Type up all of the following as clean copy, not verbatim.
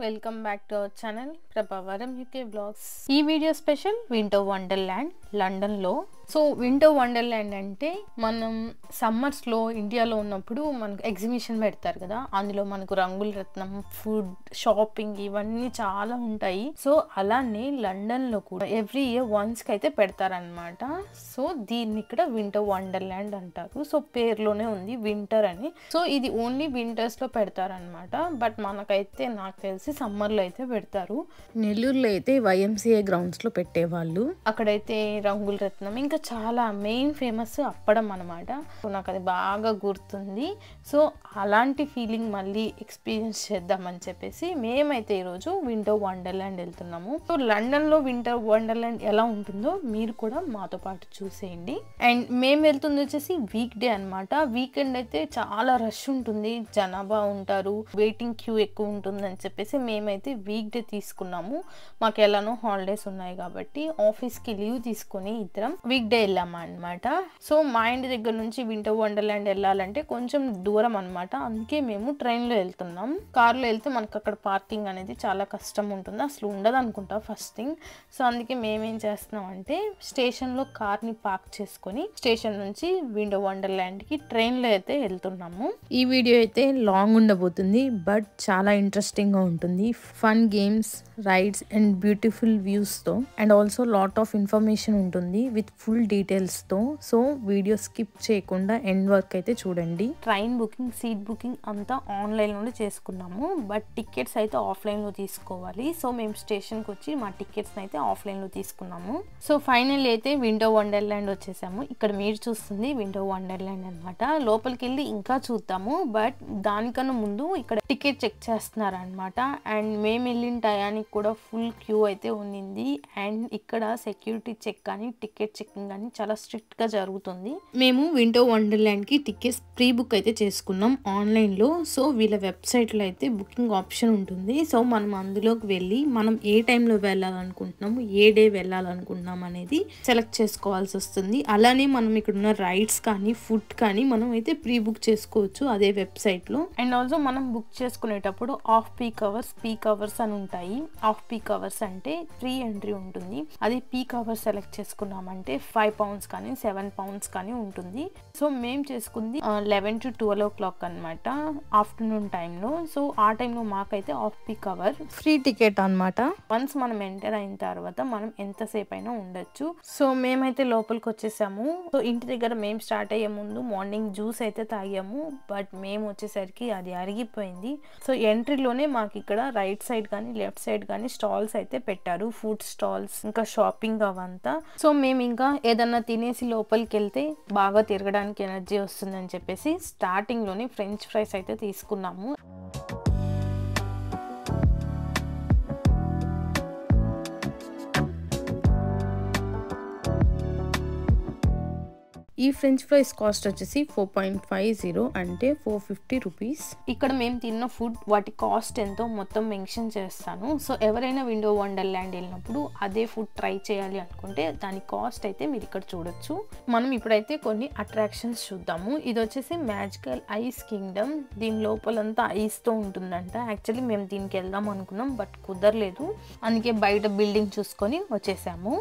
Welcome back to our channel Prabhavaram UK vlogs. ఈ video special winter wonderland లండన్లో. So winter wonderland అంటే మనం సమ్మర్స్లో ఇండియాలో ఉన్నప్పుడు మనకు ఎగ్జిబిషన్ పెడతారు కదా, అందులో మనకు రంగుల రత్నం, ఫుడ్, షాపింగ్ ఇవన్నీ చాలా ఉంటాయి. సో అలానే లండన్లో కూడా ఎవ్రీ ఇయర్ వన్స్కి అయితే పెడతారనమాట. సో దీన్ని ఇక్కడ వింటర్ వండర్ల్యాండ్ అంటారు. సో పేరులోనే ఉంది వింటర్ అని. సో ఇది ఓన్లీ వింటర్స్లో పెడతారనమాట. బట్ మనకైతే నాకు తెలిసి సమ్మర్లో అయితే పెడతారు. నెల్లూరులో అయితే YMCA గ్రౌండ్స్లో పెట్టేవాళ్ళు. అక్కడైతే రంగుల రత్నం, ఇంకా చాలా మెయిన్ ఫేమస్ అప్పడం అనమాట. సో నాకు అది బాగా గుర్తుంది. సో అలాంటి ఫీలింగ్ మళ్ళీ ఎక్స్పీరియన్స్ చేద్దామని చెప్పేసి మేమైతే ఈరోజు వింటర్ వండర్ల్యాండ్ వెళ్తున్నాము. సో లండన్లో వింటర్ వండర్ల్యాండ్ ఎలా ఉంటుందో మీరు కూడా మాతో పాటు చూసేయండి. అండ్ మేము వెళ్తుంది వచ్చేసి వీక్ డే అనమాట. వీకెండ్ అయితే చాలా రష్ ఉంటుంది, జనాభా ఉంటారు, వెయిటింగ్ క్యూ ఎక్కువ ఉంటుందని చెప్పేసి మేమైతే వీక్ డే తీసుకున్నాము. మాకు ఎలానో హాలిడేస్ ఉన్నాయి కాబట్టి ఆఫీస్కి లీవ్ తీసుకొని ఇద్దరం వీక్ డే వెళ్ళామా అనమాట. సో మా ఇంటి దగ్గర నుంచి వింటర్ వండర్ల్యాండ్ వెళ్ళాలంటే కొంచెం దూరం అనమాట. అందుకే మేము ట్రైన్లో వెళ్తున్నాం. కార్లో వెళ్తే మనకు అక్కడ పార్కింగ్ అనేది చాలా కష్టం ఉంటుంది, అసలు ఉండదు అనుకుంటా ఫస్ట్ థింగ్. సో అందుకే మేమేం చేస్తున్నాం అంటే స్టేషన్లో కార్ని పార్క్ చేసుకొని స్టేషన్ నుంచి వింటర్ వండర్ల్యాండ్కి ట్రైన్లో అయితే వెళ్తున్నాము. ఈ వీడియో అయితే లాంగ్ ఉండబోతుంది, బట్ చాలా ఇంట్రెస్టింగ్గా ఉంటుంది. Fun games, rides and beautiful వ్యూస్తో and also lot of information ఉంటుంది విత్ ఫుల్ డీటెయిల్స్తో. సో వీడియో స్కిప్ చేయకుండా ఎండ్ వర్క్ అయితే చూడండి. ట్రైన్ బుకింగ్, సీట్ బుకింగ్ అంతా ఆన్లైన్లోనే చేసుకున్నాము, బట్ టికెట్స్ అయితే ఆఫ్లైన్లో తీసుకోవాలి. సో మేము స్టేషన్కి వచ్చి మా టికెట్స్ అయితే ఆఫ్లైన్లో తీసుకున్నాము. సో ఫైనల్ అయితే వింటర్ వండర్ల్యాండ్ వచ్చేసాము. ఇక్కడ మీరు చూస్తుంది వింటర్ వండర్ల్యాండ్ అనమాట. లోపలికి వెళ్ళి ఇంకా చూద్దాము, బట్ దానికన్నా ముందు ఇక్కడ టికెట్ చెక్ చేస్తున్నారు అనమాట. అండ్ మేము వెళ్ళిన టయానికి కూడా ఫుల్ క్యూ అయితే ఉన్నింది. అండ్ ఇక్కడ సెక్యూరిటీ చెక్ కానీ టికెట్ చెకింగ్ కానీ చాలా స్ట్రిక్ట్ గా జరుగుతుంది. మేము వింటర్ వండర్ల్యాండ్ కి టికెట్స్ ప్రీ బుక్ అయితే చేసుకున్నాం ఆన్లైన్ లో. సో వీళ్ళ వెబ్సైట్ లో అయితే బుకింగ్ ఆప్షన్ ఉంటుంది. సో మనం అందులోకి వెళ్ళి మనం ఏ టైంలో వెళ్ళాలనుకుంటున్నాము, ఏ డే వెళ్ళాలనుకుంటున్నాం అనేది సెలెక్ట్ చేసుకోవాల్సి వస్తుంది. అలానే మనం ఇక్కడ ఉన్న రైడ్స్ కానీ ఫుడ్ కానీ మనం అయితే ప్రీ బుక్ చేసుకోవచ్చు అదే వెబ్సైట్ లో. అండ్ ఆల్సో మనం బుక్ చేసుకునేటప్పుడు off peak hours, peak hours అని ఉంటాయి. ఆఫ్ పీక్ అవర్స్ అంటే ఫ్రీ ఎంట్రీ ఉంటుంది. అది పీక్ అవర్స్ సెలెక్ట్ చేసుకున్నామంటే £5 కానీ £7 కానీ ఉంటుంది. సో మేము చేసుకుంది 11 to 12 o'clock అనమాట, ఆఫ్టర్నూన్ టైంలో. సో ఆ టైంలో మాకైతే off peak hour free ticket అనమాట. వన్స్ మనం ఎంటర్ అయిన తర్వాత మనం ఎంతసేపు అయినా ఉండొచ్చు. సో మేమైతే లోపలికి వచ్చేసాము. సో ఇంటి దగ్గర మేము స్టార్ట్ అయ్యే ముందు మార్నింగ్ జ్యూస్ అయితే తాగాము, బట్ మేము వచ్చేసరికి అది అరిగిపోయింది. సో ఎంట్రీలోనే మాకు ఇక్కడ రైట్ సైడ్ కానీ లెఫ్ట్ సైడ్ కానీ స్టాల్స్ అయితే పెట్టారు, ఫుడ్ స్టాల్స్, ఇంకా షాపింగ్ అవంతా. సో మేము ఇంకా ఏదన్నా తినేసి లోపలికి వెళ్తే బాగా తిరగడానికి ఎనర్జీ వస్తుందని చెప్పేసి స్టార్టింగ్ లోనే ఫ్రెంచ్ ఫ్రైస్ అయితే తీసుకున్నాము. ఈ ఫ్రెంచ్ ఫ్రైస్ కాస్ట్ వచ్చేసి 4.50 అంటే 450 రూపీస్. ఇక్కడ మేము తిన్న ఫుడ్ వాటి కాస్ట్ ఎంతో మొత్తం మెన్షన్ చేస్తాను. సో ఎవరైనా వింటర్ వండర్ల్యాండ్ వెళ్ళినప్పుడు అదే ఫుడ్ ట్రై చేయాలి అనుకుంటే దాని కాస్ట్ అయితే మీరు ఇక్కడ చూడొచ్చు. మనం ఇప్పుడైతే కొన్ని అట్రాక్షన్స్ చూద్దాము. ఇది వచ్చేసి మ్యాజికల్ ఐస్ కింగ్డమ్. దీని లోపలంతా ఐస్తో ఉంటుందంట. యాక్చువల్లీ మేము దీనికి వెళ్దాం అనుకున్నాం, బట్ కుదరలేదు. అందుకే బయట బిల్డింగ్ చూసుకొని వచ్చేసాము.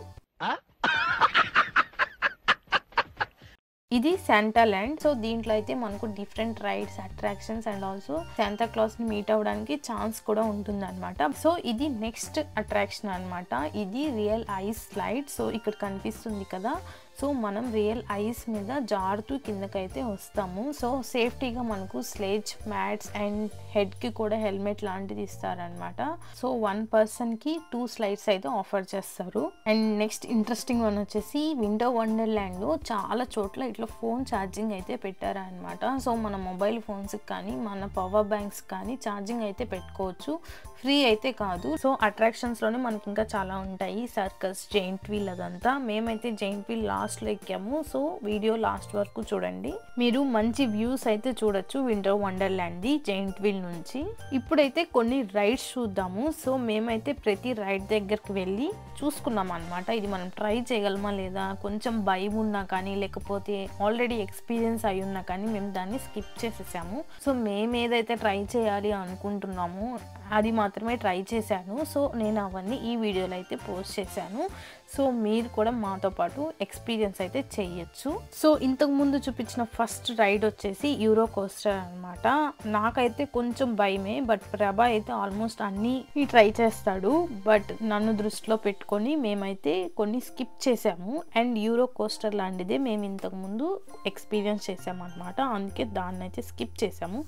ఇది శాంటా ల్యాండ్. సో దీంట్లో అయితే మనకు different rides, attractions and also Shanta class ని మీట్ అవ్వడానికి ఛాన్స్ కూడా ఉంటుంది అనమాట. సో ఇది నెక్స్ట్ అట్రాక్షన్ అనమాట. ఇది రియల్ ఐస్ స్లైడ్. సో ఇక్కడ కనిపిస్తుంది కదా, సో మనం రియల్ ఐస్ మీద జారుతూ కిందకైతే వస్తాము. సో సేఫ్టీగా మనకు స్లేజ్, మ్యాట్స్ అండ్ హెడ్కి కూడా హెల్మెట్ లాంటిది ఇస్తారనమాట. సో 1 పర్సన్కి 2 స్లైడ్స్ అయితే ఆఫర్ చేస్తారు. అండ్ నెక్స్ట్ ఇంట్రెస్టింగ్ వన్ వచ్చేసి వింటర్ వండర్ల్యాండ్లో చాలా చోట్ల ఇట్లా ఫోన్ ఛార్జింగ్ అయితే పెట్టారనమాట. సో మన మొబైల్ ఫోన్స్కి కానీ మన పవర్ బ్యాంక్స్ కానీ ఛార్జింగ్ అయితే పెట్టుకోవచ్చు, ఫ్రీ అయితే కాదు. సో అట్రాక్షన్స్లోనే మనకి ఇంకా చాలా ఉంటాయి, సర్కస్, జైంట్ వీల్ అదంతా. మేమైతే జైంట్ వీల్ లాస్ట్ లాస్ట్లో ఎక్కాము. సో వీడియో లాస్ట్ వరకు చూడండి, మీరు మంచి వ్యూస్ అయితే చూడొచ్చు వింటర్ వండర్లాండ్ది జైంట్ వీల్ నుంచి. ఇప్పుడైతే కొన్ని రైడ్స్ చూద్దాము. సో మేమైతే ప్రతి రైడ్ దగ్గరికి వెళ్ళి చూసుకున్నాం అనమాట. ఇది మనం ట్రై చేయగలమా లేదా, కొంచెం భయం ఉన్నా కానీ లేకపోతే ఆల్రెడీ ఎక్స్పీరియన్స్ అయి ఉన్నా కానీ మేము దాన్ని స్కిప్ చేసేసాము. సో మేము ఏదైతే ట్రై చేయాలి అనుకుంటున్నామో అది మాత్రమే ట్రై చేశాను. సో నేను అవన్నీ ఈ వీడియోలో అయితే పోస్ట్ చేశాను. సో మీరు కూడా మాతో పాటు ఎక్స్పీరియన్స్ అయితే చేయొచ్చు. సో ఇంతకు ముందు చూపించిన ఫస్ట్ రైడ్ వచ్చేసి యూరో కోస్టర్ అనమాట. నాకైతే కొంచెం భయమే, బట్ ప్రభా అయితే ఆల్మోస్ట్ అన్నీ ట్రై చేస్తాడు. బట్ నన్ను దృష్టిలో పెట్టుకొని మేమైతే కొన్ని స్కిప్ చేసాము. అండ్ యూరో కోస్టర్ లాంటిదే మేము ఇంతకు ముందు ఎక్స్పీరియన్స్ చేసాము అనమాట. అందుకే దాన్ని అయితే స్కిప్ చేసాము.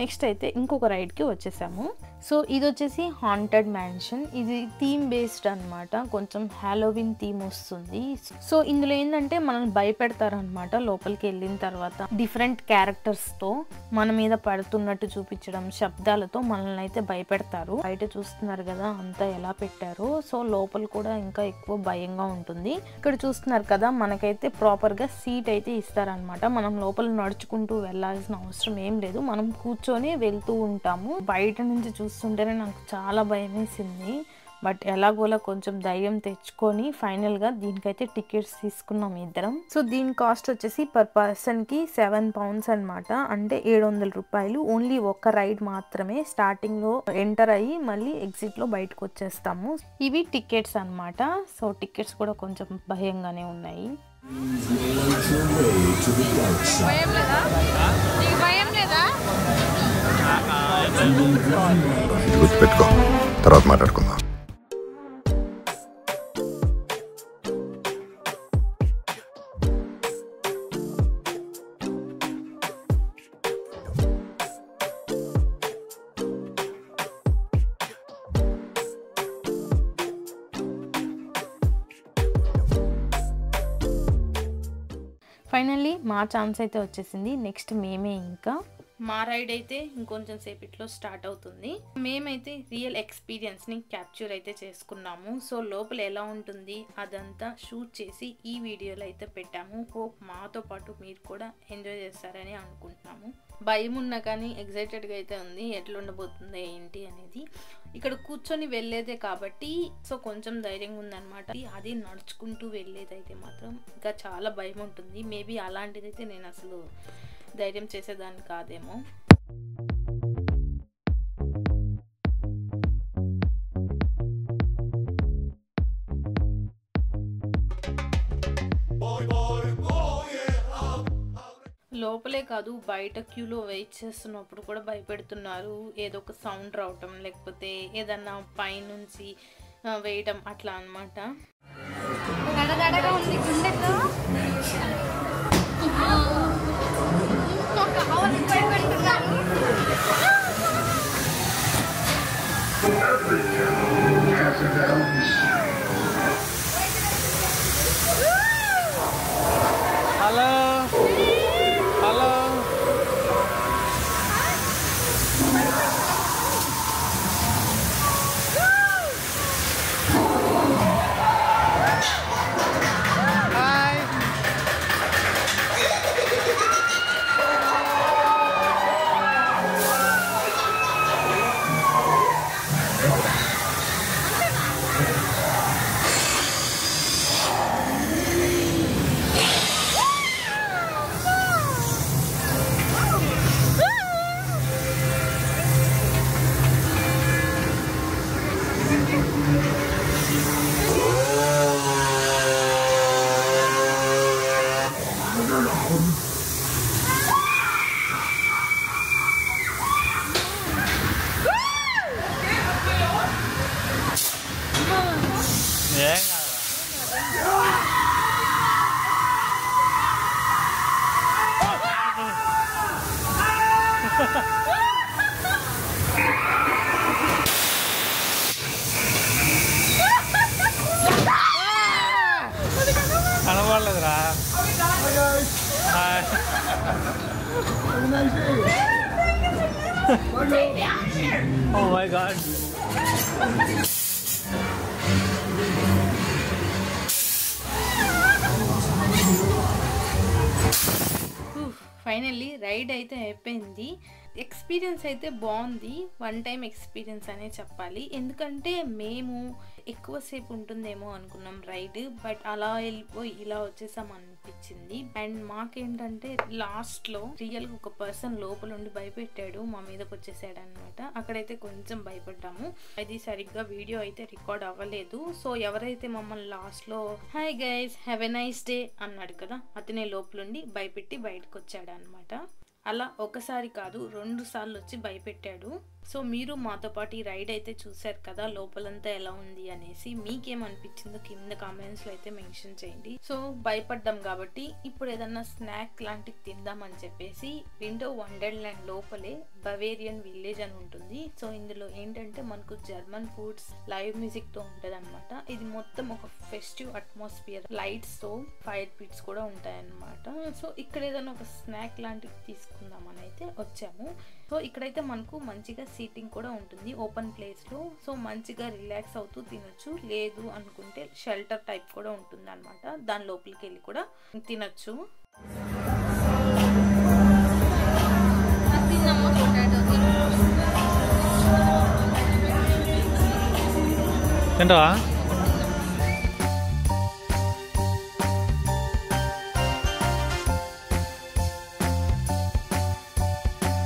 నెక్స్ట్ అయితే ఇంకొక రైడ్కి వచ్చేసాము. సో ఇది వచ్చేసి హాంటెడ్ మ్యాన్షన్. ఇది థీమ్ బేస్డ్ అనమాట, కొంచెం హ్యాలోవిన్ థీమ్ వస్తుంది. సో ఇందులో ఏంటంటే మనల్ని భయపెడతారనమాట. లోపలికి వెళ్ళిన తర్వాత డిఫరెంట్ క్యారెక్టర్స్తో మన మీద పడుతున్నట్టు చూపించడం, శబ్దాలతో మనల్ని అయితే భయపెడతారు. బయట చూస్తున్నారు కదా అంతా ఎలా పెట్టారో. సో లోపల కూడా ఇంకా ఎక్కువ భయంగా ఉంటుంది. ఇక్కడ చూస్తున్నారు కదా మనకైతే ప్రాపర్గా సీట్ అయితే ఇస్తారనమాట. మనం లోపల నడుచుకుంటూ వెళ్ళాల్సిన అవసరం ఏం లేదు, మనం కూర్చొని వెళ్తూ ఉంటాము. బయట నుంచి చూస్తుంటేనే నాకు చాలా భయం వేసింది. బట్ ఎలాగోలా కొంచెం ధైర్యం తెచ్చుకొని ఫైనల్గా దీనికైతే టికెట్స్ తీసుకున్నాం ఇద్దరం. సో దీని కాస్ట్ వచ్చేసి పర్ పర్సన్కి £7 అనమాట, అంటే 700 రూపాయలు. ఓన్లీ ఒక రైడ్ మాత్రమే. స్టార్టింగ్లో ఎంటర్ అయ్యి మళ్ళీ ఎగ్జిట్లో బయటకు వచ్చేస్తాము. ఇవి టికెట్స్ అనమాట. సో టికెట్స్ కూడా కొంచెం భయంగానే ఉన్నాయి. గుర్తుపెట్టుకో, తర్వాత మాట్లాడుకుందాం. ఫైనల్లీ మా ఛాన్స్ అయితే వచ్చేసింది. నెక్స్ట్ మేమే ఇంకా మా రైడ్ అయితే ఇంకొంచెం సేపట్లో స్టార్ట్ అవుతుంది. మేమైతే రియల్ ఎక్స్పీరియన్స్ని క్యాప్చర్ అయితే చేసుకున్నాము. సో లోపల ఎలా ఉంటుంది అదంతా షూట్ చేసి ఈ వీడియోలో అయితే పెట్టాము. హోప్ మాతో పాటు మీరు కూడా ఎంజాయ్ చేస్తారని అనుకుంటున్నాము. భయం ఉన్నా కానీ ఎగ్జైటెడ్గా అయితే ఉంది, ఎట్లా ఉండబోతుందో ఏంటి అనేది. ఇక్కడ కూర్చొని వెళ్ళేదే కాబట్టి సో కొంచెం ధైర్యంగా ఉందన్నమాట. అది నడుచుకుంటూ వెళ్ళేదైతే మాత్రం ఇంకా చాలా భయం ఉంటుంది. మేబీ అలాంటిదైతే నేను అసలు ధైర్యం చేసేదాన్ని కాదేమో. లోపలే కాదు బయట క్యూలో వెయిట్ చేస్తున్నప్పుడు కూడా భయపెడుతున్నారు. ఏదో ఒక సౌండ్ రావటం లేకపోతే ఏదన్నా పైనుంచి వేయటం అట్లా అనమాట. హలో హలో కనబడలేదురా. Oh my God. Finally ride అయితే అయిపోయింది. ఎక్స్పీరియన్స్ అయితే బాగుంది, వన్ టైం ఎక్స్పీరియన్స్ అనే చెప్పాలి. ఎందుకంటే మేము ఎక్కువసేపు ఉంటుందేమో అనుకున్నాం రైడ్, బట్ అలా వెళ్ళిపోయి ఇలా వచ్చేసాం అనిపించింది. అండ్ మాకేంటంటే లాస్ట్లో రియల్గా ఒక పర్సన్ లోపల ఉండి భయపెట్టాడు, మా మీదకి వచ్చేసాడు అనమాట. అక్కడైతే కొంచెం భయపడ్డాము. అది సరిగ్గా వీడియో అయితే రికార్డ్ అవ్వలేదు. సో ఎవరైతే మమ్మల్ని లాస్ట్లో hi guys have a nice day అన్నాడు కదా, అతనే లోపలుండి భయపెట్టి బయటకు వచ్చాడు అనమాట. అలా ఒకసారి కాదు 2 సార్లు వచ్చి భయపెట్టాడు. సో మీరు మాతో పాటు ఈ రైడ్ అయితే చూసారు కదా, లోపలంతా ఎలా ఉంది అనేసి. మీకేమనిపించిందో కింద కామెంట్స్లో అయితే మెన్షన్ చేయండి. సో భయపడ్డాం కాబట్టి ఇప్పుడు ఏదన్నా స్నాక్ లాంటివి తిందామని చెప్పేసి విండో వండర్లాండ్ లోపలే బవేరియన్ విలేజ్ అని ఉంటుంది. సో ఇందులో ఏంటంటే మనకు జర్మన్ ఫుడ్స్ లైవ్ మ్యూజిక్తో ఉంటుంది అనమాట. ఇది మొత్తం ఒక ఫెస్టివ్ అట్మాస్ఫియర్, లైట్స్తో ఫైర్ పిట్స్ కూడా ఉంటాయన్నమాట. సో ఇక్కడ ఏదైనా ఒక స్నాక్ లాంటివి తీసుకుందామని అయితే వచ్చాము. సో ఇక్కడైతే మనకు మంచిగా సీటింగ్ కూడా ఉంటుంది ఓపెన్ ప్లేస్లో. సో మంచిగా రిలాక్స్ అవుతూ తినొచ్చు. లేదు అనుకుంటే షెల్టర్ టైప్ కూడా ఉంటుంది అనమాట, దాని లోపలికి వెళ్ళి కూడా తినొచ్చు. తింటావా?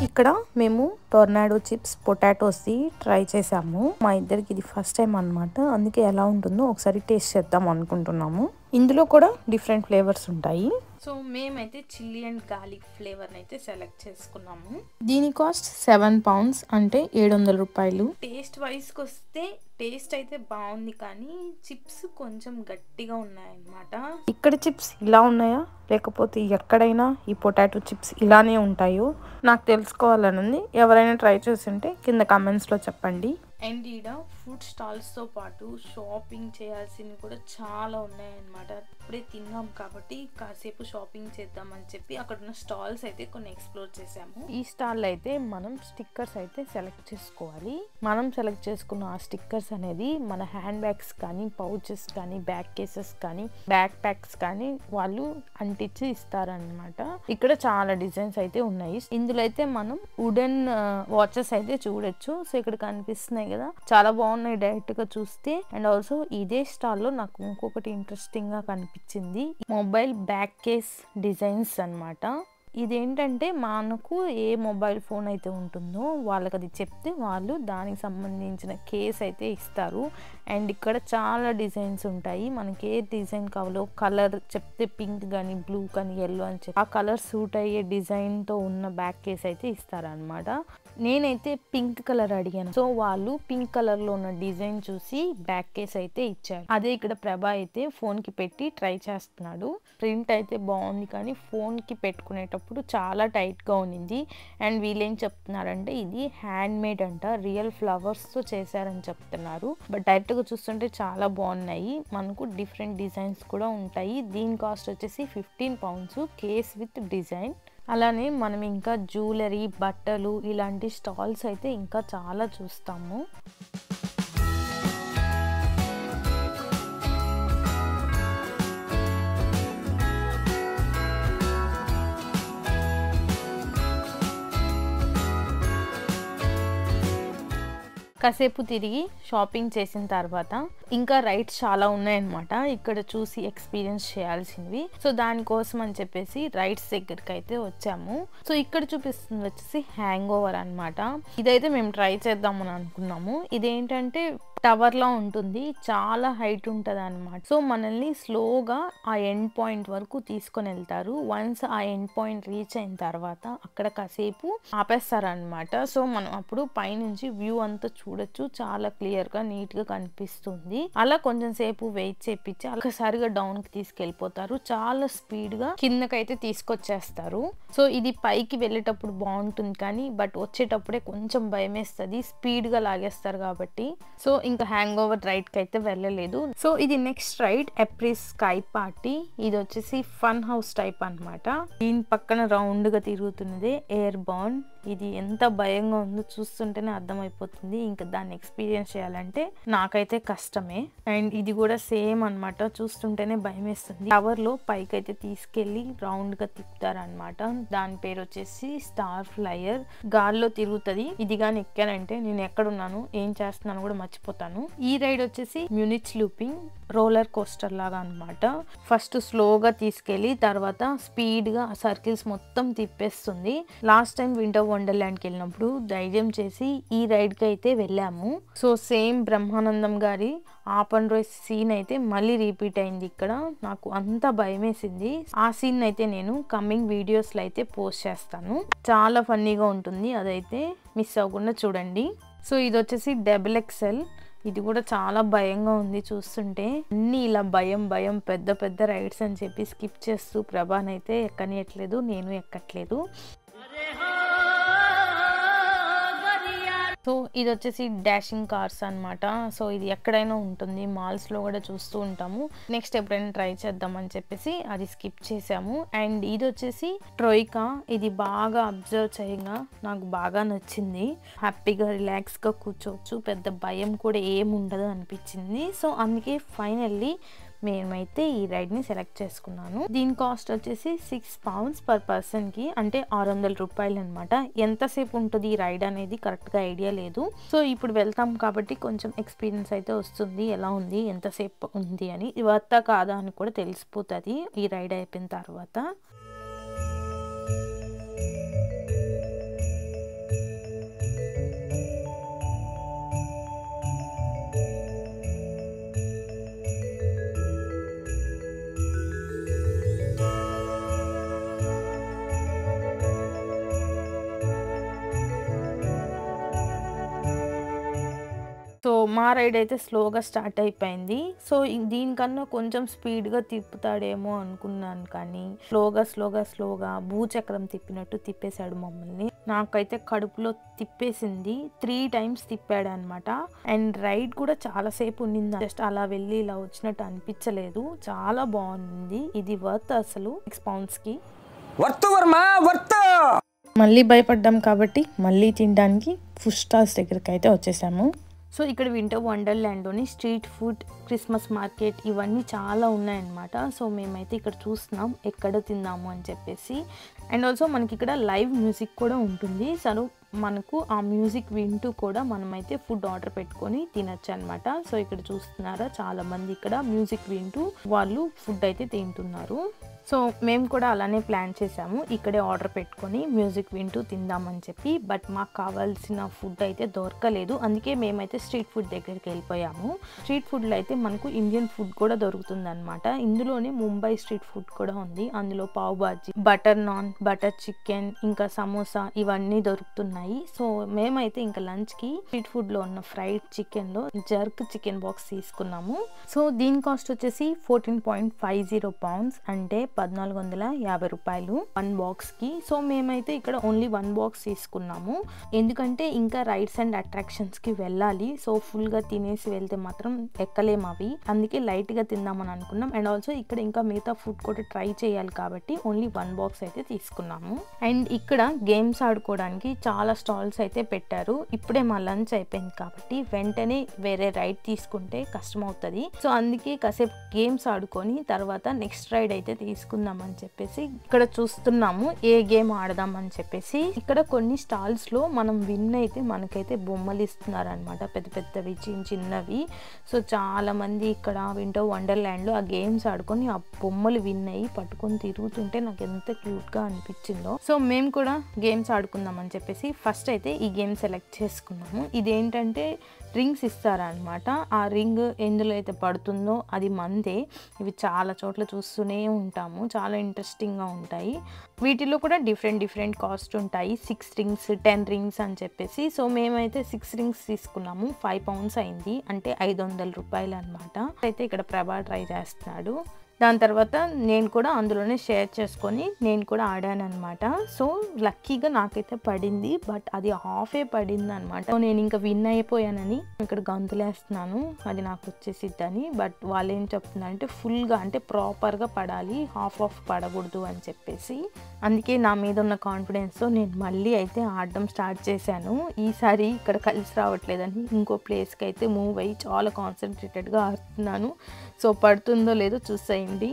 ఇక్కడ మేము టొర్నాడో చిప్స్ పొటాటోస్ది ట్రై చేసాము. మా ఇద్దరికి ఇది ఫస్ట్ టైం అనమాట, అందుకే ఎలా ఉంటుందో ఒకసారి టేస్ట్ చేద్దాం అనుకుంటున్నాము. ఇందులో కూడా డిఫరెంట్ ఫ్లేవర్స్ ఉంటాయి. సో మేమైతే చిల్లీ అండ్ గార్లిక్ ఫ్లేవర్ అయితే సెలెక్ట్ చేసుకున్నాము. దీని కాస్ట్ 7 pounds అంటే 700 రూపాయలు. టేస్ట్ వైజ్కి వస్తే టేస్ట్ అయితే బాగుంది, కానీ చిప్స్ కొంచెం గట్టిగా ఉన్నాయన్నమాట. ఇక్కడ చిప్స్ ఇలా ఉన్నాయా లేకపోతే ఎక్కడైనా ఈ పొటాటో చిప్స్ ఇలానే ఉంటాయో నాకు తెలుసుకోవాలని ఉంది. ఎవరైనా ట్రై చేసి ఉంటే కింద కామెంట్స్లో చెప్పండి. అండ్ ఈడ ఫుడ్ స్టాల్స్తో పాటు షాపింగ్ చేయాల్సినవి కూడా చాలా ఉన్నాయన్నమాట. ఇప్పుడే తిన్నాం కాబట్టి కాసేపు షాపింగ్ చేద్దామని చెప్పి అక్కడ ఉన్న స్టాల్స్ అయితే కొన్ని ఎక్స్ప్లోర్ చేసాము. ఈ స్టాల్ అయితే మనం స్టిక్కర్స్ అయితే సెలెక్ట్ చేసుకోవాలి. మనం సెలెక్ట్ చేసుకున్న ఆ స్టిక్కర్స్ అనేది మన హ్యాండ్ బ్యాగ్స్ కానీ, పౌచెస్ కానీ, బ్యాగ్ కేసెస్ కానీ, బ్యాక్ ప్యాక్స్ కానీ వాళ్ళు అంటించి ఇస్తారనమాట. ఇక్కడ చాలా డిజైన్స్ అయితే ఉన్నాయి. ఇందులో అయితే మనం వుడెన్ వాచెస్ అయితే చూడొచ్చు. సో ఇక్కడ కనిపిస్తున్నాయి కదా, చాలా బాగున్నాయి డైరెక్ట్ గా చూస్తే. అండ్ ఆల్సో ఇదే స్టాల్లో నాకు ఇంకొకటి ఇంట్రెస్టింగ్ గా కనిపించింది, మొబైల్ బ్యాక్ కేస్ డిజైన్స్ అన్నమాట. ఇదేంటంటే మనకు ఏ మొబైల్ ఫోన్ అయితే ఉంటుందో వాళ్ళకి అది చెప్తే వాళ్ళు దానికి సంబంధించిన కేస్ అయితే ఇస్తారు. అండ్ ఇక్కడ చాలా డిజైన్స్ ఉంటాయి. మనకి ఏ డిజైన్ కావాలో కలర్ చెప్తే పింక్ కానీ, బ్లూ కానీ, ఎల్లో అని చెప్పి ఆ కలర్ సూట్ అయ్యే డిజైన్తో ఉన్న బ్యాక్ కేస్ అయితే ఇస్తారనమాట. నేనైతే పింక్ కలర్ అడిగాను. సో వాళ్ళు పింక్ కలర్లో ఉన్న డిజైన్ చూసి బ్యాక్ కేస్ అయితే ఇచ్చారు. అదే ఇక్కడ ప్రభా అయితే ఫోన్కి పెట్టి ట్రై చేస్తున్నాడు. ప్రింట్ అయితే బాగుంది, కానీ ఫోన్కి పెట్టుకునేటప్పుడు చాలా టైట్గా ఉన్నింది. అండ్ వీళ్ళేం చెప్తున్నారంటే ఇది హ్యాండ్ మేడ్ అంట, రియల్ ఫ్లవర్స్తో చేశారని చెప్తున్నారు. బట్ డైరెక్ట్గా చూస్తుంటే చాలా బాగున్నాయి. మనకు డిఫరెంట్ డిజైన్స్ కూడా ఉంటాయి. దీని కాస్ట్ వచ్చేసి 15 pounds కేస్ విత్ డిజైన్. అలానే మనం ఇంకా జ్యువెలరీ, బట్టలు ఇలాంటి స్టాల్స్ అయితే ఇంకా చాలా చూస్తాము. కాసేపు తిరిగి షాపింగ్ చేసిన తర్వాత ఇంకా రైడ్స్ చాలా ఉన్నాయన్నమాట ఇక్కడ చూసి ఎక్స్పీరియన్స్ చేయాల్సినవి. సో దానికోసం అని చెప్పేసి రైడ్స్ దగ్గరికి అయితే వచ్చాము. సో ఇక్కడ చూపిస్తుంది వచ్చేసి హ్యాంగ్ ఓవర్ అనమాట. ఇదైతే మేము ట్రై చేద్దామని అనుకున్నాము. ఇదేంటంటే టవర్లా ఉంటుంది, చాలా హైట్ ఉంటుంది అనమాట. సో మనల్ని స్లోగా ఆ ఎండ్ పాయింట్ వరకు తీసుకొని వెళ్తారు. వన్స్ ఆ ఎండ్ పాయింట్ రీచ్ అయిన తర్వాత అక్కడ కాసేపు ఆపేస్తారనమాట. సో మనం అప్పుడు పైనుంచి వ్యూ అంతా చూడొచ్చు, చాలా క్లియర్గా నీట్గా కనిపిస్తుంది. అలా కొంచెం సేపు వెయిట్ చేపించి ఒకసారిగా డౌన్కి తీసుకెళ్ళిపోతారు. చాలా స్పీడ్గా కిందకైతే తీసుకొచ్చేస్తారు. సో ఇది పైకి వెళ్ళేటప్పుడు బాగుంటుంది, కానీ బట్ వచ్చేటప్పుడే కొంచెం భయం వేస్తుంది, స్పీడ్గా లాగేస్తారు కాబట్టి. సో ఇంకా హ్యాంగ్ ఓవర్ రైడ్ కి అయితే వెళ్ళలేదు. సో ఇది నెక్స్ట్ రైడ్ ఎప్రిస్ స్కై పార్టీ. ఇది వచ్చేసి ఫన్ హౌస్ టైప్ అన్నమాట. దీని పక్కన రౌండ్ గా తిరుగుతున్నది ఎయిర్ బార్న్. ఇది ఎంత భయంగా ఉందో చూస్తుంటేనే అర్థమైపోతుంది. ఇంకా దాన్ని ఎక్స్పీరియన్స్ చేయాలంటే నాకైతే కష్టమే. అండ్ ఇది కూడా సేమ్ అన్నమాట, చూస్తుంటేనే భయం వేస్తుంది. టవర్ లో పైకి అయితే తీసుకెళ్లి రౌండ్ గా తిప్పుతారనమాట. దాని పేరు వచ్చేసి స్టార్ ఫ్లయర్. గాల్లో తిరుగుతుంది. ఇది గాని ఎక్కానంటే నేను ఎక్కడున్నాను ఏం చేస్తున్నాను కూడా మర్చిపోతాను. ఈ రైడ్ వచ్చేసి మ్యూనిచ్ లూపింగ్ రోలర్ కోస్టర్ లాగా అనమాట. ఫస్ట్ స్లోగా తీసుకెళ్లి తర్వాత స్పీడ్ గా సర్కిల్స్ మొత్తం తిప్పేస్తుంది. లాస్ట్ టైం వింటర్ వండర్లాండ్కి వెళ్ళినప్పుడు ధైర్యం చేసి ఈ రైడ్ కి అయితే వెళ్ళాము. సో సేమ్ బ్రహ్మానందం గారి ఆపన్ రోయ్ సీన్ అయితే మళ్ళీ రిపీట్ అయింది ఇక్కడ. నాకు అంత భయం వేసింది. ఆ సీన్ అయితే నేను కమింగ్ వీడియోస్ లో అయితే పోస్ట్ చేస్తాను. చాలా ఫన్నీగా ఉంటుంది, అదైతే మిస్ అవ్వకుండా చూడండి. సో ఇది వచ్చేసి డబుల్ ఎక్సెల్. ఇది కూడా చాలా భయంగా ఉంది చూస్తుంటే. అన్ని ఇలా భయం భయం పెద్ద పెద్ద రైడ్స్ అని చెప్పి స్కిప్ చేస్తూ ప్రభానైతే ఎక్కనియట్లేదు, నేను ఎక్కట్లేదు. సో ఇది వచ్చేసి డాషింగ్ కార్స్ అన్నమాట. సో ఇది ఎక్కడైనా ఉంటుంది, మాల్స్ లో కూడా చూస్తూ ఉంటాము. నెక్స్ట్ ఎప్పుడైనా ట్రై చేద్దామని చెప్పేసి అది స్కిప్ చేసాము. అండ్ ఇది వచ్చేసి ట్రోయికా. ఇది బాగా అబ్జర్వ్ చేయగా నాకు బాగా నచ్చింది. హ్యాపీగా రిలాక్స్ గా కూర్చోవచ్చు, పెద్ద భయం కూడా ఏముండదు అనిపించింది. సో అందుకే ఫైనల్లీ మేమైతే ఈ రైడ్ ని సెలెక్ట్ చేసుకున్నాను. దీని కాస్ట్ వచ్చేసి £6 పర్ పర్సన్ కి, అంటే 600 రూపాయలు అనమాట. ఎంతసేపు ఉంటుంది ఈ రైడ్ అనేది కరెక్ట్ గా ఐడియా లేదు. సో ఇప్పుడు వెళ్తాం కాబట్టి కొంచెం ఎక్స్పీరియన్స్ అయితే వస్తుంది, ఎలా ఉంది ఎంతసేపు ఉంది అని. వర్తా కాదా అని కూడా తెలిసిపోతుంది ఈ రైడ్ అయిపోయిన తర్వాత. సో మా రైడ్ అయితే స్లోగా స్టార్ట్ అయిపోయింది. సో దీనికన్నా కొంచెం స్పీడ్గా తిప్పుతాడేమో అనుకున్నాను, కానీ స్లోగా భూచక్రం తిప్పినట్టు తిప్పేశాడు మమ్మల్ని. నాకైతే కడుపులో తిప్పేసింది. 3 times తిప్పాడు అనమాట. అండ్ రైడ్ కూడా చాలాసేపు ఉండింది. జస్ట్ అలా వెళ్ళి ఇలా వచ్చినట్టు అనిపించలేదు. చాలా బాగుంది. ఇది వర్త్ అసలు £6 కి. మళ్ళీ భయపడ్డాం కాబట్టి మళ్ళీ తినడానికి ఫుడ్ స్టాల్స్ దగ్గరికి అయితే వచ్చేసాము. సో ఇక్కడ వింటర్ వండర్లాండ్లోని స్ట్రీట్ ఫుడ్, క్రిస్మస్ మార్కెట్ ఇవన్నీ చాలా ఉన్నాయన్నమాట. సో మేమైతే ఇక్కడ చూస్తున్నాం ఎక్కడ తిందాము అని చెప్పేసి. అండ్ ఆల్సో మనకి ఇక్కడ లైవ్ మ్యూజిక్ కూడా ఉంటుంది. సో మనకు ఆ మ్యూజిక్ వింటూ కూడా మనమైతే ఫుడ్ ఆర్డర్ పెట్టుకొని తినచ్చు అనమాట. సో ఇక్కడ చూస్తున్నారా చాలా మంది ఇక్కడ మ్యూజిక్ వింటూ వాళ్ళు ఫుడ్ అయితే తింటున్నారు. సో మేము కూడా అలానే ప్లాన్ చేసాము, ఇక్కడే ఆర్డర్ పెట్టుకొని మ్యూజిక్ వింటూ తిందామని చెప్పి. బట్ మాకు కావాల్సిన ఫుడ్ అయితే దొరకలేదు. అందుకే మేమైతే స్ట్రీట్ ఫుడ్ దగ్గరికి వెళ్ళిపోయాము. స్ట్రీట్ ఫుడ్లో అయితే మనకు ఇండియన్ ఫుడ్ కూడా దొరుకుతుంది అనమాట. ఇందులోనే ముంబై స్ట్రీట్ ఫుడ్ కూడా ఉంది. అందులో pav bhaji, butter naan, butter chicken, ఇంకా సమోసా ఇవన్నీ దొరుకుతున్నాయి. సో మేమైతే ఇంకా లంచ్కి స్ట్రీట్ ఫుడ్లో ఉన్న ఫ్రైడ్ చికెన్లో జర్క్ చికెన్ బాక్స్ తీసుకున్నాము. సో దీని కాస్ట్ వచ్చేసి £14.50, అంటే 1450 రూపాయలు 1 బాక్స్ కి. సో మేమైతే ఇక్కడ ఓన్లీ 1 బాక్స్ తీసుకున్నాము, ఎందుకంటే ఇంకా రైడ్స్ అండ్ అట్రాక్షన్స్ కి వెళ్ళాలి. సో ఫుల్ గా తినేసి వెళ్తే మాత్రం ఎక్కలేము అవి, అందుకే లైట్ గా తిందామని అనుకున్నాం. అండ్ ఆల్సో ఇక్కడ ఇంకా మిగతా ఫుడ్ కూడా ట్రై చేయాలి కాబట్టి ఓన్లీ 1 బాక్స్ అయితే తీసుకున్నాము. అండ్ ఇక్కడ గేమ్స్ ఆడుకోవడానికి చాలా స్టాల్స్ అయితే పెట్టారు. ఇప్పుడే మా లంచ్ అయిపోయింది కాబట్టి వెంటనే వేరే రైడ్ తీసుకుంటే కష్టం అవుతుంది. సో అందుకే కాసేపు గేమ్స్ ఆడుకొని తర్వాత నెక్స్ట్ రైడ్ అయితే తీసుకుందామని చెప్పేసి ఇక్కడ చూస్తున్నాము ఏ గేమ్ ఆడదామని చెప్పేసి. ఇక్కడ కొన్ని స్టాల్స్ లో మనం విన్ అయితే మనకైతే బొమ్మలు ఇస్తున్నారు అనమాట, పెద్ద పెద్దవి చిన్నవి. సో చాలా మంది ఇక్కడ వింటర్ వండర్లాండ్ లో ఆ గేమ్స్ ఆడుకొని ఆ బొమ్మలు విన్ అయ్యి పట్టుకొని తిరుగుతుంటే నాకు ఎంత క్యూట్ గా అనిపించిందో. సో మేము కూడా గేమ్స్ ఆడుకుందాం అని చెప్పేసి ఫస్ట్ అయితే ఈ గేమ్ సెలెక్ట్ చేసుకున్నాము. ఇదేంటంటే రింగ్స్ ఇస్తారనమాట. ఆ రింగ్ ఎందులో అయితే పడుతుందో అది మందే. ఇవి చాలా చోట్ల చూస్తూనే ఉంటాము, చాలా ఇంట్రెస్టింగ్గా ఉంటాయి. వీటిలో కూడా డిఫరెంట్ కాస్ట్ ఉంటాయి. 6 rings, 10 rings అని చెప్పేసి. సో మేమైతే 6 rings తీసుకున్నాము. £5 అయింది, అంటే 500 రూపాయలు అనమాట. అయితే ఇక్కడ ప్రభా ట్రై చేస్తున్నాడు. దాని తర్వాత నేను కూడా అందులోనే షేర్ చేసుకొని నేను కూడా ఆడాను అనమాట. సో లక్కీగా నాకైతే పడింది, బట్ అది హాఫే పడింది అనమాట. నేను ఇంకా విన్ అయిపోయానని ఇక్కడ గంతులేస్తున్నాను, అది నాకు వచ్చేసిద్దని. బట్ వాళ్ళు ఏం చెప్తున్నారంటే ఫుల్గా అంటే ప్రాపర్గా పడాలి, హాఫ్ పడకూడదు అని చెప్పేసి. అందుకే నా మీద ఉన్న కాన్ఫిడెన్స్తో నేను మళ్ళీ అయితే ఆడడం స్టార్ట్ చేశాను. ఈసారి ఇక్కడ కలిసి రావట్లేదని ఇంకో ప్లేస్కి అయితే మూవ్ అయ్యి చాలా కాన్సన్ట్రేటెడ్గా ఆడుతున్నాను. సో పడుతుందో లేదో చూసేయండి.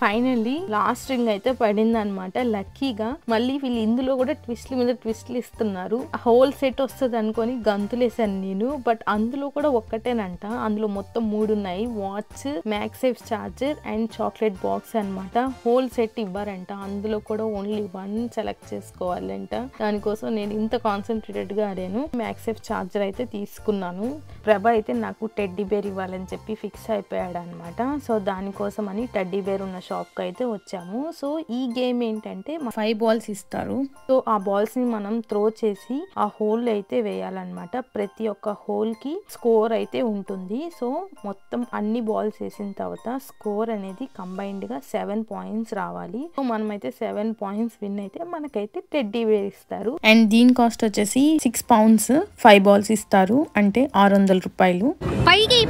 ఫైనల్లీ లాస్ట్ రింగ్ అయితే పడింది అనమాట లక్కీగా. మళ్ళీ వీళ్ళు ఇందులో కూడా ట్విస్ట్ల మీద ట్విస్ట్లు ఇస్తున్నారు. హోల్ సెట్ వస్తుంది అనుకొని గంతులేసాను నేను, బట్ అందులో కూడా ఒక్కటేనంట. అందులో మొత్తం 3 ఉన్నాయి, watch, MagSafe charger and chocolate box అనమాట. హోల్ సెట్ ఇవ్వరంట, అందులో కూడా ఓన్లీ 1 సెలెక్ట్ చేసుకోవాలంట. దానికోసం నేను ఇంత కాన్సన్ట్రేటెడ్ గా ఆడాను. మ్యాక్సేఫ్ చార్జర్ అయితే తీసుకున్నాను. ప్రభ అయితే నాకు టెడ్డీ బేర్ ఇవ్వాలని చెప్పి ఫిక్స్ అయిపోయాడు అనమాట. సో దానికోసం అని టెడ్డీ బేర్ ఉన్న షాప్ కి అయితే వచ్చాము. సో ఈ గేమ్ ఏంటంటే 5 బాల్స్ ఇస్తారు. సో ఆ బాల్స్ ని మనం త్రో చేసి ఆ హోల్ అయితే వేయాలన్నమాట. ప్రతి ఒక్క హోల్ కి స్కోర్ అయితే ఉంటుంది. సో మొత్తం అన్ని బాల్స్ వేసిన తర్వాత స్కోర్ అనేది కంబైన్డ్ గా 7 పాయింట్స్ రావాలి. సో మనమైతే 7 పాయింట్స్ విన్ అయితే మనకైతే టెడ్డీ బేర్ ఇస్తారు. అండ్ దీని కాస్ట్ వచ్చేసి 6 pounds 5 బాల్స్ ఇస్తారు, అంటే 600 రూపాయలు. పైకి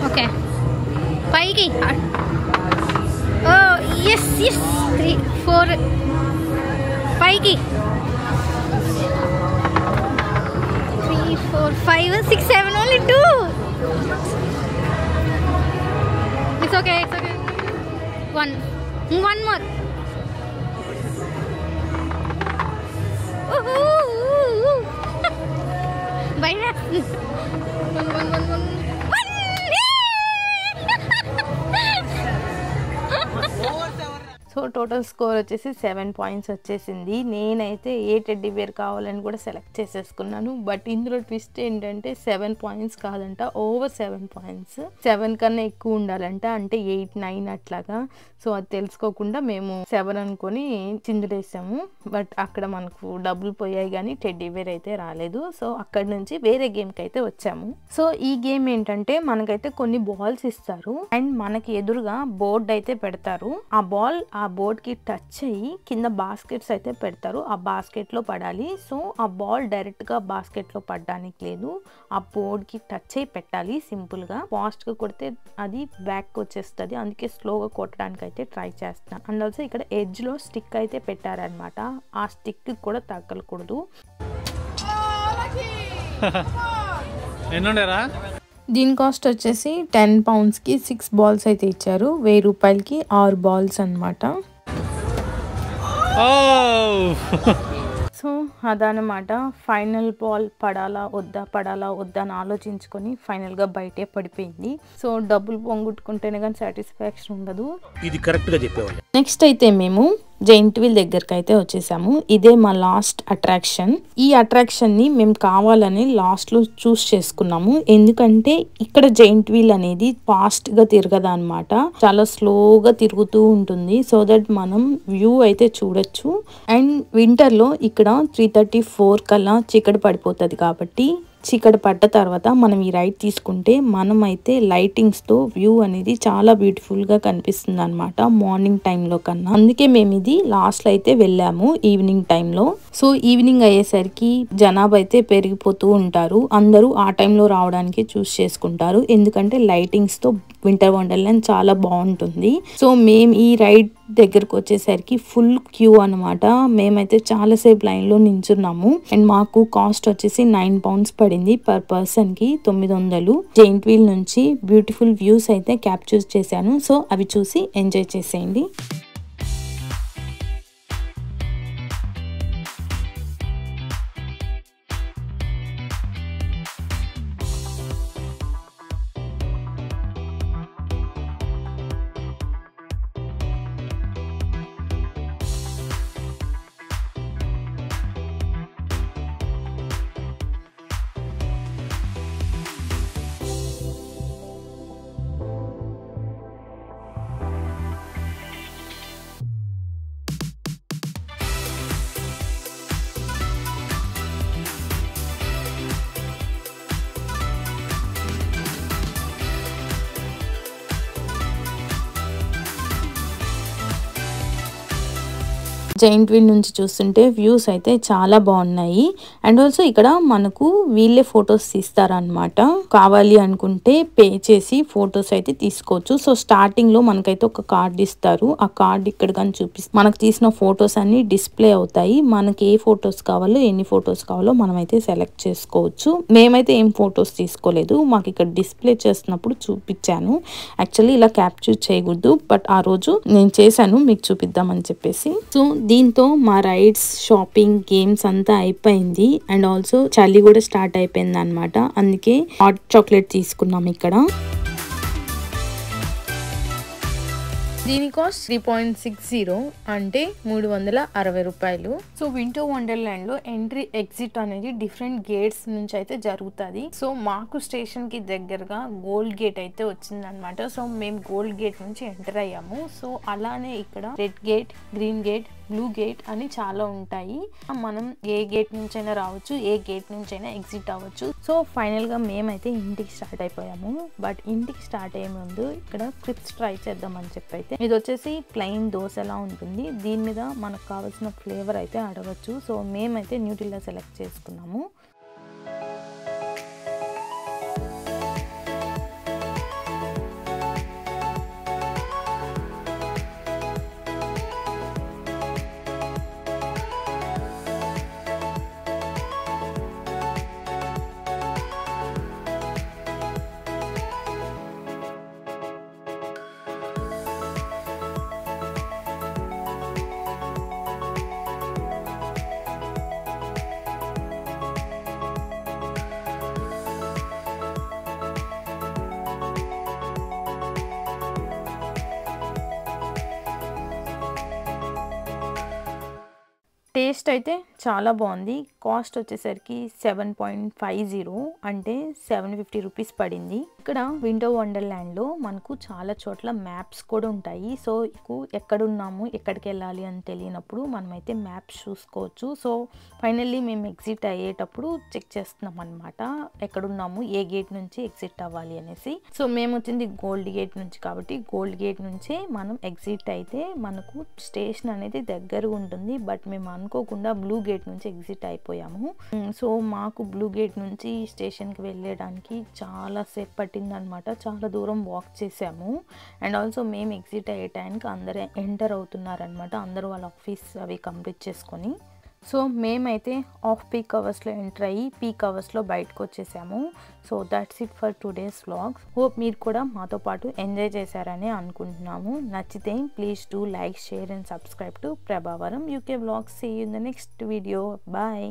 ఓకే పైకి. ఓ yes 3 4 పైకి 3 4 5 6 7 only 2. It's okay. One more. Bye. One. So total score వచ్చేసి 7 పాయింట్స్ వచ్చేసింది. నేనైతే ఏ టెడ్డీ బేర్ కావాలని కూడా సెలెక్ట్ చేసేసుకున్నాను. బట్ ఇందులో ట్విస్ట్ ఏంటంటే 7 పాయింట్స్ కాదంట, ఓవర్ 7 పాయింట్స్. 7 కన్నా ఎక్కువ ఉండాలంట, అంటే 8 9 అట్లాగా. సో అది తెలుసుకోకుండా మేము 7 అనుకొని చిందులేసాము. బట్ అక్కడ మనకు డబ్బులు పోయాయి కానీ టెడ్డీ బేర్ అయితే రాలేదు. సో అక్కడ నుంచి వేరే గేమ్కి అయితే వచ్చాము. సో ఈ గేమ్ ఏంటంటే మనకైతే కొన్ని బాల్స్ ఇస్తారు అండ్ మనకి ఎదురుగా బోర్డ్ అయితే పెడతారు. ఆ బాల్ ఆ బోర్డ్ కి టచ్ అయ్యి కింద బాస్కెట్స్ అయితే పెడతారు, ఆ బాస్కెట్ లో పడాలి. సో ఆ బాల్ డైరెక్ట్ గా బాస్కెట్ లో పడడానికి లేదు, ఆ బోర్డ్ కి టచ్ అయ్యి పెట్టాలి. సింపుల్ గా ఫాస్ట్ గా కొడితే అది బ్యాక్ వచ్చేస్తుంది, అందుకే స్లోగా కొట్టడానికి అయితే ట్రై చేస్తాను. అండ్ ఆల్సో ఇక్కడ ఎడ్జ్ లో స్టిక్ అయితే పెట్టారనమాట, ఆ స్టిక్ కూడా తగలకూడదు. దీని కాస్ట్ వచ్చేసి 10 pounds కి 6 బాల్స్ అయితే ఇచ్చారు. 1000 రూపాయలకి 6 బాల్స్ అనమాట. సో అదనమాట, ఫైనల్ బాల్ పడాలా వద్దా అని ఆలోచించుకొని ఫైనల్ గా బయటే పడిపోయింది. సో డబ్బులు పొంగుట్టుకుంటేనే కానీ సాటిస్ఫాక్షన్ ఉండదు. ఇది కరెక్ట్ గా చెప్పేవాళ్ళు. నెక్స్ట్ అయితే మేము జైంట్ వీల్ దగ్గరికి అయితే వచ్చేసాము. ఇదే మా లాస్ట్ అట్రాక్షన్. ఈ అట్రాక్షన్ ని మేము కావాలని లాస్ట్ లో చూస్ చేసుకున్నాము, ఎందుకంటే ఇక్కడ జైంట్ వీల్ అనేది ఫాస్ట్ గా తిరగదు అనమాట, చాలా స్లోగా తిరుగుతూ ఉంటుంది. సో దట్ మనం వ్యూ అయితే చూడొచ్చు. అండ్ వింటర్ లో ఇక్కడ 3:34 కల్లా చీకటి పడిపోతుంది కాబట్టి చీకటి పడ్డ తర్వాత మనం ఈ రైడ్ తీసుకుంటే మనం అయితే లైటింగ్స్ తో వ్యూ అనేది చాలా బ్యూటిఫుల్ గా కనిపిస్తుంది అనమాట మార్నింగ్ టైంలో కన్నా. అందుకే మేము ఇది లాస్ట్ లో అయితే వెళ్ళాము ఈవినింగ్ టైంలో. సో ఈవినింగ్ అయ్యేసరికి జనాభా అయితే పెరిగిపోతూ ఉంటారు, అందరూ ఆ టైంలో రావడానికి చూస్ చేసుకుంటారు, ఎందుకంటే లైటింగ్స్ తో వింటర్ వండర్లాండ్ చాలా బాగుంటుంది. సో మేము ఈ రైడ్ దగ్గరకు వచ్చేసరికి ఫుల్ క్యూ అనమాట. మేమైతే చాలాసేపు లైన్ లో నించున్నాము అండ్ మాకు కాస్ట్ వచ్చేసి 9 pounds పడింది పర్ పర్సన్ కి. 900. జైంట్ వీల్ నుంచి బ్యూటిఫుల్ వ్యూస్ అయితే క్యాప్చర్ చేశాను. సో అవి చూసి ఎంజాయ్ చేసేయండి. జైంట్ వీల్ నుంచి చూస్తుంటే వ్యూస్ అయితే చాలా బాగున్నాయి. అండ్ ఆల్సో ఇక్కడ మనకు వీళ్ళే ఫొటోస్ తీస్తారనమాట. కావాలి అనుకుంటే పే చేసి ఫొటోస్ అయితే తీసుకోవచ్చు. సో స్టార్టింగ్ లో మనకైతే ఒక కార్డ్ ఇస్తారు. ఆ కార్డ్ ఇక్కడ కానీ చూపిస్తే మనకు తీసిన ఫొటోస్ అన్ని డిస్ప్లే అవుతాయి. మనకి ఏ ఫొటోస్ కావాలో ఎన్ని ఫొటోస్ కావాలో మనమైతే సెలెక్ట్ చేసుకోవచ్చు. మేమైతే ఏం ఫొటోస్ తీసుకోలేదు, మాకు ఇక్కడ డిస్ప్లే చేస్తున్నప్పుడు చూపించాను. యాక్చువల్లీ ఇలా క్యాప్చర్ చేయకూడదు, బట్ ఆ రోజు నేను చేశాను మీకు చూపిద్దామని చెప్పేసి. సో దీంతో మా రైడ్స్, షాపింగ్, గేమ్స్ అంతా అయిపోయింది. అండ్ ఆల్సో చలి కూడా స్టార్ట్ అయిపోయింది అనమాట. అందుకే హాట్ చాక్లెట్ తీసుకున్నాం ఇక్కడ. దీని కాస్ట్ 3.60 అంటే 360 రూపాయలు. సో వింటర్ వండర్లాండ్ లో ఎంట్రీ ఎగ్జిట్ అనేది డిఫరెంట్ గేట్స్ నుంచి అయితే జరుగుతుంది. సో మాకు స్టేషన్ కి దగ్గరగా గోల్డ్ గేట్ అయితే వచ్చింది అనమాట. సో మేము గోల్డ్ గేట్ నుంచి ఎంటర్ అయ్యాము. సో అలానే ఇక్కడ red gate, green gate, blue gate అని చాలా ఉంటాయి. మనం ఏ గేట్ నుంచైనా రావచ్చు, ఏ గేట్ నుంచైనా ఎగ్జిట్ అవ్వచ్చు. సో ఫైనల్ గా మేమైతే ఇంటికి స్టార్ట్ అయిపోయాము. బట్ ఇంటికి స్టార్ట్ అయ్యే ముందు ఇక్కడ క్రిప్స్ ట్రై చేద్దామని చెప్పి అయితే, ఇది వచ్చేసి ప్లెయిన్ దోశలా ఉంటుంది. దీని మీద మనకు కావాల్సిన ఫ్లేవర్ అయితే అడగచ్చు. సో మేమైతే న్యూట్రిల్లా సెలెక్ట్ చేసుకున్నాము. టేస్ట్ అయితే చాలా బాగుంది. కాస్ట్ వచ్చేసరికి 7.50 అంటే 750 రూపీస్ పడింది. ఇక్కడ వింటర్ వండర్లాండ్లో మనకు చాలా చోట్ల మ్యాప్స్ కూడా ఉంటాయి. సో ఎక్కడున్నాము, ఎక్కడికి వెళ్ళాలి అని తెలియనప్పుడు మనమైతే మ్యాప్స్ చూసుకోవచ్చు. సో ఫైనల్లీ మేము ఎగ్జిట్ అయ్యేటప్పుడు చెక్ చేస్తున్నాం అనమాట, ఎక్కడున్నాము, ఏ గేట్ నుంచి ఎగ్జిట్ అవ్వాలి అనేసి. సో మేము వచ్చింది గోల్డ్ గేట్ నుంచి కాబట్టి గోల్డ్ గేట్ నుంచే మనం ఎగ్జిట్ అయితే మనకు స్టేషన్ అనేది దగ్గర ఉంటుంది. బట్ మేము అనుకోకుండా బ్లూ గేట్ నుంచి ఎగ్జిట్ అయిపోయాము. సో మాకు బ్లూ గేట్ నుంచి స్టేషన్కి వెళ్ళడానికి చాలా సేపు పట్టింది అనమాట. చాలా దూరం వాక్ చేసాము. అండ్ ఆల్సో మేము ఎగ్జిట్ అయ్యే టైంకి అందరూ ఎంటర్ అవుతున్నారనమాట, అందరూ వాళ్ళ ఆఫీస్ అవి కంప్లీట్ చేసుకొని. సో మేమైతే ఆఫ్ పీక్ అవర్స్లో ఎంటర్ అయ్యి పీక్ అవర్స్లో బయటకు వచ్చేసాము. So that's it for today's vlogs. Hope మీరు కూడా మాతో పాటు ఎంజాయ్ చేశారని అనుకుంటున్నాము. నచ్చితే please do like, share and subscribe to Prabhavaram UK vlogs. See you in the next video. Bye.